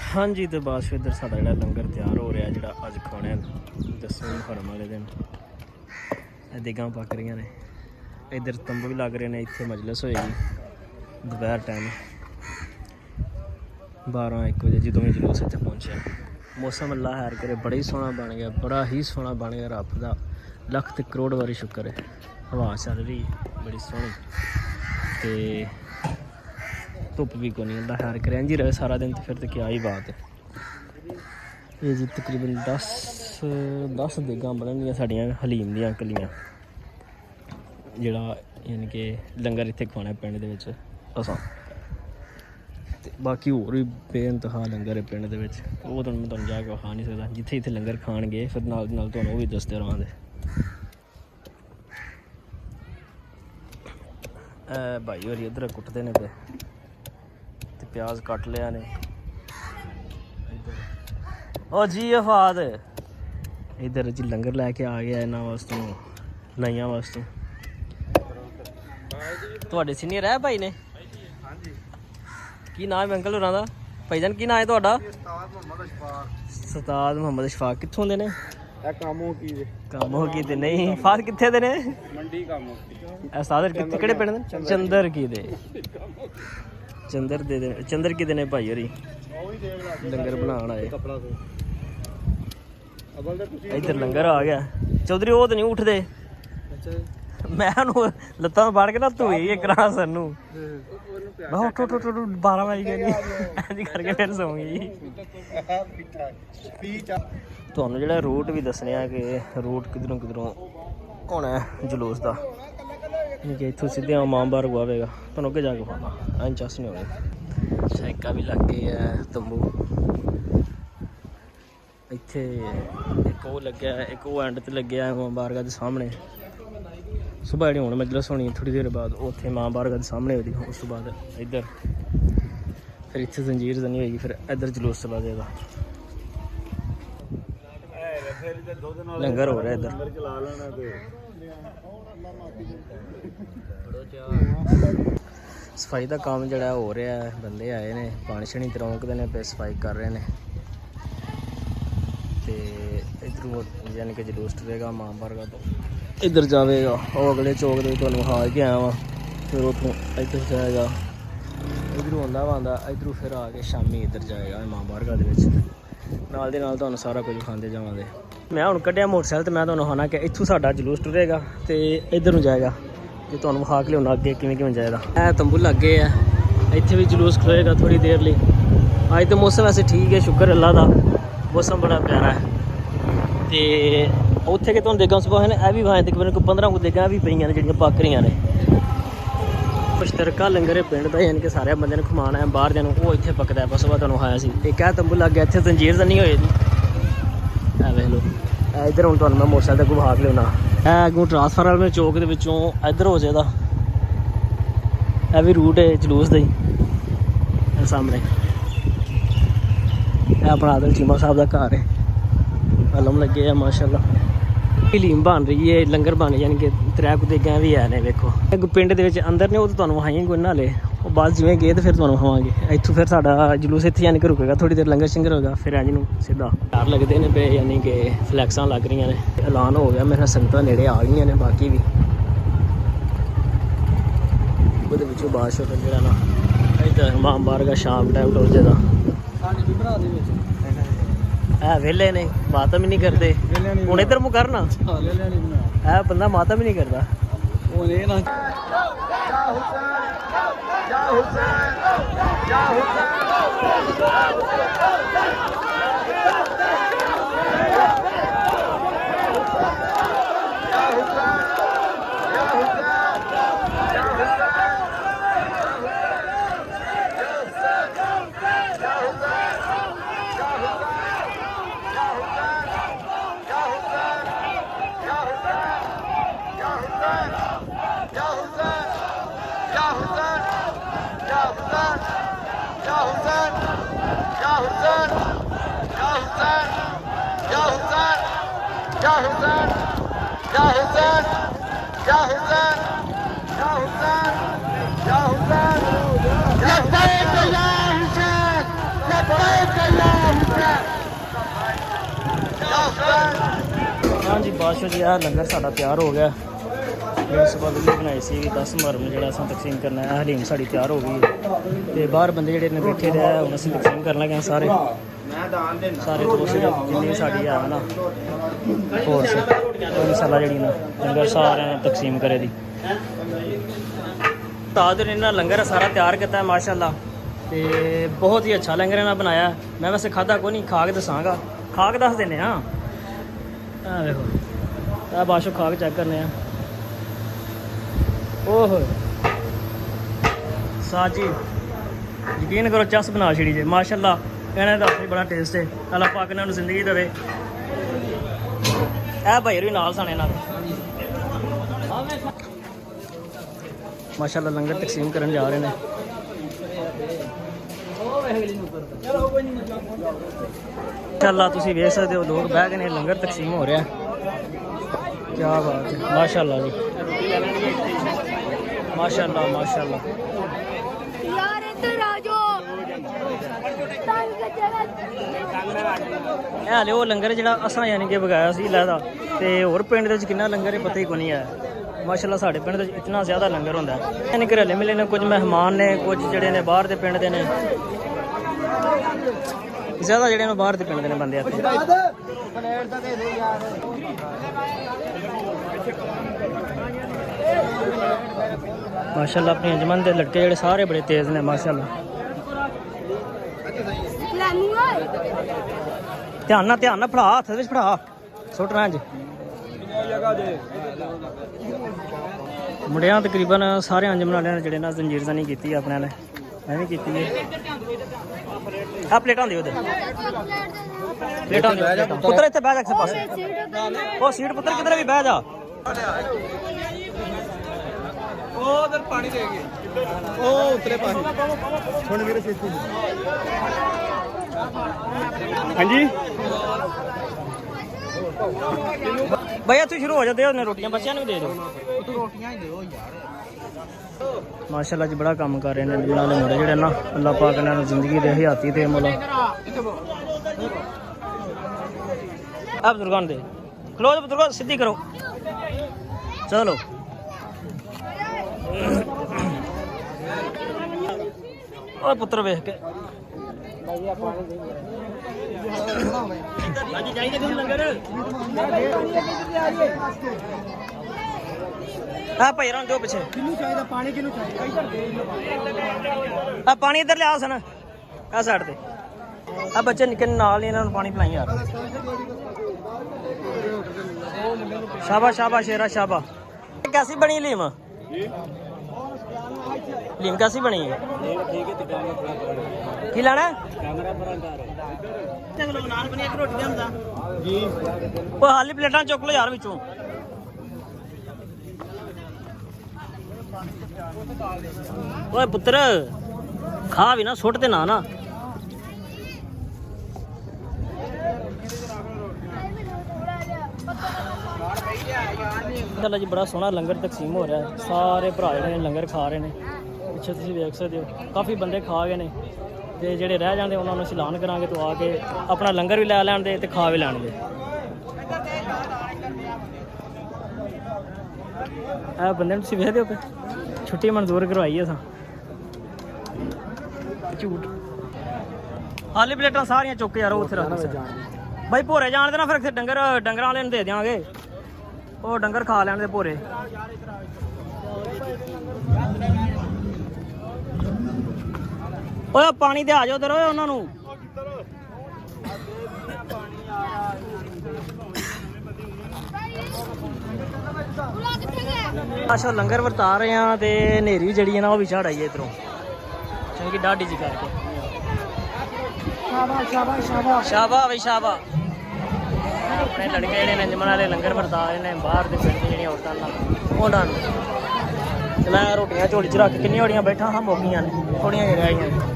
हाँ जी, तो बस इधर साडा जिहड़ा लंगर तैयार हो रहा जिहड़ा अज खाने 10वें मुहर्रम वाले दिन दिगां पक रही ने। इधर तंबू भी लग रहे हैं। इत्थे मजलिस होएगी दोपहर टाइम 12-1 बजे जो भी जलूस इत्थे पहुँचे। मौसम अल्लाह खैर करे बड़ा ही सोहना बन गया, बड़ा ही सोहना बन गया। रब दा लख ते करोड़ बारी शुक्र है। हवा चल रही बड़ी सोहनी ते धुप्प भी को नहीं। अल्लाह खैर करे इंज ही रहे सारा दिन, तो फिर तो क्या ही बात है। ये जी तकरीबन 10 देगां बननियां साड़ियां हलीम दियां कलियां, जिहड़ा यानी कि लंगर इत्थे खाना पिंड दे विच असां। ते बाकी होर भी बेइंतहा लंगर है पिंड दे विच, ओह तुहानूं मैं जाके खा नहीं सकदा। जिथे जिथे लंगर खान गए फिर नाल नाल तुहानूं ओह भी दसदे रहांगे। भाई होरी इधर कुटदे ने पे प्याज कट लिया ने। ओ जी अफाद इधर जी लंगर लैके आ गया इन्हां वास्तों, नाइयां वास्तों। तुहाडे सीनियर है भाई ने? की नाम है अंकल होरां दा? भाईजान की नाम है तुहाडा? उस्ताद मुहम्मद इशफाक। कित्थों दे ने? कामो की ते नहीं फाद कित्थे दे ने? मंडी कामो की। उस्ताद किहड़े पिंड दे? चंदर की दे। चंदर की ने भाई होरी लंगर बनाने आए। इधर लंगर आ गया। चौधरी वो तो नहीं उठते, मैं लत्तां फाड़ के ना धोई करा सानू। मैं उठ 12 बज गए जी करके फिर सौ गई। तुहानूं जिहड़ा रूट भी दस्सने आ कि रूट किधरों किधरों होना है जलूस का। कि इत्थों सीधे इमामबार को आवेगा, तुहानूं अगे जाके खाना ऐं चस नहीं होनी। सैका भी लग गई है तंबू इत्थे। एक वो लग्या, एक वो एंड ते लग्या इमाम बारगाह के सामने। सुबह जी हुण मजलिस होनी थोड़ी देर बाद उत्थे इमाम बारगाह के सामने होगी। उस तो बाद इधर फिर इत्थे जंजीर जनी होएगी, फिर इधर जलूस चला जाएगा। लंगर हो रहा है इधर। सफाई का काम जोड़ा हो रहा है, बंदे आए ने पानी शानी तरौंकदे ने पे सफाई कर रहे हैं। तो इधरों यानी कि जलूस टरेगा मां बारगाह तो इधर जाएगा। और अगले चौक के तुहानूं हार के आया वा, फिर उतों इधर जाएगा, इधरों आंदा वांदा इधरों फिर आके शामी इधर जाएगा मां बारगाह दे विच। नाल दे नाल तुहानूं सारा कुछ खांदे जावांगे। मैं हुण कड्ढिया मोटरसाइकिल तो मैं तुहानूं खाना कि इत्थों साडा जलूस टुरेगा तो इधरों जाएगा। जो तुहानूं विखा के लियाउणा अगे किवें किवें जाएगा। ऐ तंबू लग गए है, इत्थे भी जलूस खलोएगा थोड़ी देर लई। अज तो मौसम वैसे ठीक है, शुक्र अल्लाह दा, मौसम बड़ा प्यारा है। तो उत्थे कि तुहानूं देगां सुबह ने यह भी वहाँ तकरीबन 15 देगां भी पईयां ने जिहड़ियां पक रहीआं ने। मुश्तरका लंगर है पिंड दा, यानी कि सारे बंदे ने खमाना है। बाहर दियां नूं ओह इत्थे पकदा है। बस सुबह तुहानूं खाया सी। एक है तंबू लग गया, इत्थे जंजीर जनी होई दी। ऐ वेख लो, इधर हुण तुहानूं मैं मोटरसाइकिल तक विखा के लिआउणा। ऐ अगों ट्रांसफार्मर वाले चौक दे विचों इधर हो जाएगा। यह भी रूट है जलूस का ही सामने। यह अपना आदल चीमा साहब का घर है। अलम लगे है माशाल्लाह। हलीम बन रही है, लंगर बन यानी कि 3 देगां भी है ने। वेखो एक पिंड दे विच अंदर ने, वो तो तुहानूं विखाइयां कोई ना ले। वो बस जिवें गए तो फिर तुहानूं विखावांगे। इत्थों फिर साडा जलूस इत्थे यानी कि रुकेगा थोड़ी देर, लंगर शंगर होगा, फिर इंज नूं सीधा डर लगदे ने पे, यानी कि फ्लैक्सां लग रही ने। ऐलान हो गया, मेरा संगतां नेड़े आ गई ने। बाकी भी ਉਹਦੇ ਵਿੱਚੋਂ ਬਾਦਸ਼ਾਹ ਦਾ ਜਿਹੜਾ ਨਾ ਇੱਧਰ ਇਮਾਮ ਬਾਰਗਾਹ ਸ਼ਾਮ ਟਾਈਮ ਟੁਰ ਜਾਦਾ। ਸਾਡੇ ਵੀ ਭਰਾ ਦੇ ਵਿੱਚ ਇਹ ਵਿਹਲੇ ਨੇ, ਮਾਤਮ ਹੀ ਨਹੀਂ ਕਰਦੇ। ਹੁਣ ਇੱਧਰ ਮੂੰਹ ਕਰਨਾ ਇਹ ਬੰਦਾ ਮਾਤਮ ਹੀ ਨਹੀਂ ਕਰਦਾ। ਉਹ ਇਹ ਨਾ لبيك يا حسين لبيك يا ਬਾਅਦ ਜੀ ਆ ਲੰਗਰ ਸਾਡਾ ਤਿਆਰ ਹੋ ਗਿਆ। ਇਸ ਵਾਰ ਵੀਡੀਓ ਬਣਾਈ ਸੀ 10 ਮੁਹੱਰਮ ਨੂੰ ਜਿਹੜਾ ਅਸਾਂ ਤਕਸੀਮ ਕਰਨਾ ਹੈ। ਹਲੀਮ ਸਾਡੀ ਤਿਆਰ ਹੋ ਗਈ ਹੈ ਤੇ ਬਾਹਰ ਬੰਦੇ ਜਿਹੜੇ ਨੇ ਬੈਠੇ ਰਹੇ ਹੁਣ ਅਸੀਂ ਤਕਸੀਮ ਕਰਨ ਲੱਗੇ ਸਾਰੇ ਦੋਸਤ ਜਿੰਨੀ ਸਾਡੀ ਆ ਨਾ ਫੋਰਸ ਮਸਾਲਾ ਜਿਹੜੀ ਨਾ ਲੰਗਰ ਸਾਰਿਆਂ ਨੇ ਤਕਸੀਮ ਕਰੇ ਦੀ। ਤਾਜ ਨੇ ਨਾ ਲੰਗਰ ਸਾਰਾ ਤਿਆਰ ਕੀਤਾ ਮਾਸ਼ਾਅੱਲਾ ਤੇ ਬਹੁਤ ਹੀ ਅੱਛਾ ਲੰਗਰ ਇਹਨਾਂ ਬਣਾਇਆ। ਮੈਂ ਵੈਸੇ ਖਾਧਾ ਕੋਈ ਨਹੀਂ, ਖਾ ਕੇ ਦੱਸਾਂਗਾ, ਖਾ ਕੇ ਦੱਸ ਦਿੰਦੇ ਹਾਂ। ਆ ਵੇਖੋ ਆ ਬਾਸ਼ੋ ਖਾ ਕੇ ਚੈੱਕ ਕਰਨੇ ਆ। ਓਹ ਸਾਜੀ ਯਕੀਨ ਕਰੋ ਚਸ ਬਣਾ ਛੜੀ ਜੇ ਮਾਸ਼ਾਅੱਲਾ। ਇਹਨਾਂ ਦਾ ਵੀ ਬੜਾ ਟੇਸਟ ਹੈ। ਅੱਲਾਹ ਪਾਕ ਇਹਨਾਂ ਨੂੰ ਜ਼ਿੰਦਗੀ ਦੇਵੇ। ਇਹ ਭਾਈ ਵੀ ਨਾਲ ਸਾਣੇ ਨਾਲ ਮਾਸ਼ਾਅੱਲਾ ਲੰਗਰ ਤਕਸੀਮ ਕਰਨ ਜਾ ਰਹੇ ਨੇ। ਮਾਸ਼ਾਅੱਲਾ ਤੁਸੀਂ ਵੇਖ ਸਕਦੇ ਹੋ ਲੋਕ ਬਹਿ ਗਏ ਨੇ, ਲੰਗਰ ਤਕਸੀਮ ਹੋ ਰਿਹਾ। ਕੀ ਬਾਤ ਹੈ ਮਾਸ਼ਾਅੱਲਾ ਜੀ, ਮਾਸ਼ਾਅੱਲਾ ਮਾਸ਼ਾਅੱਲਾ। ਇਹ ਹਾਲੇ ਉਹ ਲੰਗਰ ਜਿਹੜਾ ਅਸਾਂ ਯਾਨੀ ਕਿ ਵਗਾਇਆ ਸੀ ਲਹਿਦਾ ਤੇ ਹੋਰ ਪਿੰਡ ਦੇ ਵਿੱਚ ਕਿੰਨਾ ਲੰਗਰ ਹੈ ਪਤਾ ਹੀ ਕੋਈ ਨਹੀਂ ਹੈ। ਮਾਸ਼ਾਅੱਲਾ ਸਾਡੇ ਪਿੰਡ ਦੇ ਵਿੱਚ ਇਤਨਾ ਜ਼ਿਆਦਾ ਲੰਗਰ ਹੁੰਦਾ ਹੈ। ਯਾਨੀ ਕਿ ਰਲੇ ਮਿਲੇ ਨੇ, ਕੁਝ ਮਹਿਮਾਨ ਨੇ, ਕੁਝ ਜਿਹੜੇ ਨੇ ਬਾਹਰ ਦੇ ਪਿੰਡ ਦੇ ਨੇ, ਜ਼ਿਆਦਾ ਜਿਹੜੇ ਨੇ ਬਾਹਰ ਦੇ ਪਿੰਡ ਦੇ ਨੇ ਬੰਦੇ ਇੱਥੇ। ਮਾਸ਼ਾਅੱਲਾ ਆਪਣੀ ਅੰਜਮਨ ਦੇ ਲੜਕੇ ਜਿਹੜੇ ਸਾਰੇ ਬੜੇ ਤੇਜ਼ ਨੇ ਮਾਸ਼ਾਅੱਲਾ। ਧਿਆਨ ਨਾਲ ਫੜਾ, ਹੱਥ ਵਿੱਚ ਫੜਾ, ਸੁੱਟਣਾ ਜੀ। ਮੁੰਡਿਆਂ ਤਕਰੀਬਨ ਸਾਰੇ ਅੰਜਮਨ ਵਾਲਿਆਂ ਨੇ ਜਿਹੜੇ ਨਾ ਜ਼ੰਜੀਰਜ਼ਾਨੀ ਕੀਤੀ ਆਪਣੇ ਨੇ, ਮੈਂ ਵੀ ਕੀਤੀ ਹੈ। ਆ ਪਲੇਟਾਂ ਦਿਓ ਉਧਰ, ਪਲੇਟਾਂ ਦਿਓ ਪੁੱਤਰ, ਇੱਥੇ ਬਹਿ ਜਾ ਕਿਸੇ ਪਾਸੇ। ਉਹ ਸੀਟ ਪੁੱਤਰ ਕਿਧਰ ਵੀ ਬਹਿ ਜਾ। ਉਹ ਉਧਰ ਪਾਣੀ ਦੇ ਗਏ, ਉਹ ਉਤਰੇ ਪਾਣੀ ਹੁਣ ਮੇਰੇ ਸਿਰ ਤੇ। ਹਾਂਜੀ ਭਈਆ ਤੁਸੀਂ ਸ਼ੁਰੂ ਹੋ ਜਾਂਦੇ ਹੋ, ਰੋਟੀਆਂ ਬੱਚਿਆਂ ਨੂੰ ਵੀ ਦੇ ਦਿਓ। ਰੋਟੀਆਂ ਹੀ ਦਿਓ ਯਾਰ। ਮਾਸ਼ਾਅੱਲਾ ਜੀ ਬੜਾ ਕੰਮ ਕਰ ਰਹੇ ਨੇ ਇਹਨਾਂ ਦੇ ਮੁੰਡੇ ਜਿਹੜੇ ਨਾ, ਅੱਲਾਹ ਪਾਕ ਇਹਨਾਂ ਨੂੰ ਜ਼ਿੰਦਗੀ ਦੇ ਹਯਾਤੀ ਤੇ ਮੌਲਾ। ਆ ਬਜ਼ੁਰਗਾਂ ਦੇ ਖਲੋ, ਬਜ਼ੁਰਗੋ ਸਿੱਧੀ ਕਰੋ, ਚਲੋ। ਓਏ ਪੁੱਤਰ ਵੇਖ ਕੇ ਆ ਭਾਈ ਰਾਂ ਦਿਓ ਪਿੱਛੇ। ਕਿਹਨੂੰ ਚਾਹੀਦਾ ਪਾਣੀ, ਕਿਹਨੂੰ ਚਾਹੀਦਾ? ਆ ਪਾਣੀ ਇੱਧਰ ਲਿਆ ਸਨ ਆ ਸਾਈਡ ਤੇ। ਆ ਬੱਚੇ ਨਿੱਕੇ ਨਾਲ ਇਹਨਾਂ ਨੂੰ ਪਾਣੀ ਪਿਲਾਈ ਯਾਰ। शाबाश शाबाश शेरा शाबा। कैसी बनी लीम? लीम कैसी बनी है? की लाना हाली प्लेटा चुक लो यार बिचों। ओए पुत्र खा भी ना, सुट ते ना। चलो जी बड़ा सोहना लंगर तकसीम हो रहा है। सारे भरा जिहड़े लंगर खा रहे हैं। पिछे तुसीं देख सकते हो काफ़ी बंदे खा गए हैं ते जिहड़े रह जांदे उन्हां नूं ऐलान करांगे तो आके अपना लंगर भी लै लैण दे ते खा भी लैणगे। आ बंदे नूं तुसीं वेखदे हो पे छुट्टी मंजूर करवाई असां। झूठ हाली प्लेटां सारियां चुक यार उत्थे रख भाई। भोरे जाण देना फिर डंगर वाले नूं दे देंगे, ਉਹ ਡੰਗਰ ਖਾ ਲੈਣ ਦੇ ਭੋਰੇ। ਓਏ ਪਾਣੀ ਦੇ ਆ ਜਾਓ ਉਧਰ, ਓਏ ਉਹਨਾਂ ਨੂੰ। ਅੱਛਾ ਲੰਗਰ ਵਰਤਾ ਰਹੇ ਆ ਤੇ ਹਨੇਰੀ ਜਿਹੜੀ ਹੈ ਨਾ ਉਹ ਵੀ ਚੜਾਈਏ ਇਧਰੋਂ ਚੰਗੀ ਡਾਢੀ ਜੀ ਕਰਕੇ। ਸ਼ਾਬਾਸ਼ ਸ਼ਾਬਾਸ਼ ਸ਼ਾਬਾਸ਼ ਸ਼ਾਬਾਸ਼ ਬਈ ਸ਼ਾਬਾਸ਼। अपने लड़के ਜਿਹੜੇ ਨੇ ਅੰਜਮਨ ਵਾਲੇ ਲੰਗਰ ਵਰਤਾ ਰਹੇ ਨੇ ਬਾਹਰ ਦੇ ਪਿੰਡ ਦੇ ਜਿਹੜੀਆਂ ਔਰਤਾਂ ਨਾਲ ਉਹਨਾਂ ਨੂੰ ਚਲਾ ਰੋਟੀਆਂ ਝੋਲੀ 'ਚ ਰੱਖ ਕਿੰਨੀਆਂ ਹੋੜੀਆਂ ਬੈਠਾ ਹਾਂ ਮੋਕੀਆਂ ਨੇ ਥੋੜੀਆਂ ਜਿਹੀਆਂ ਰਹਿ ਗਈਆਂ।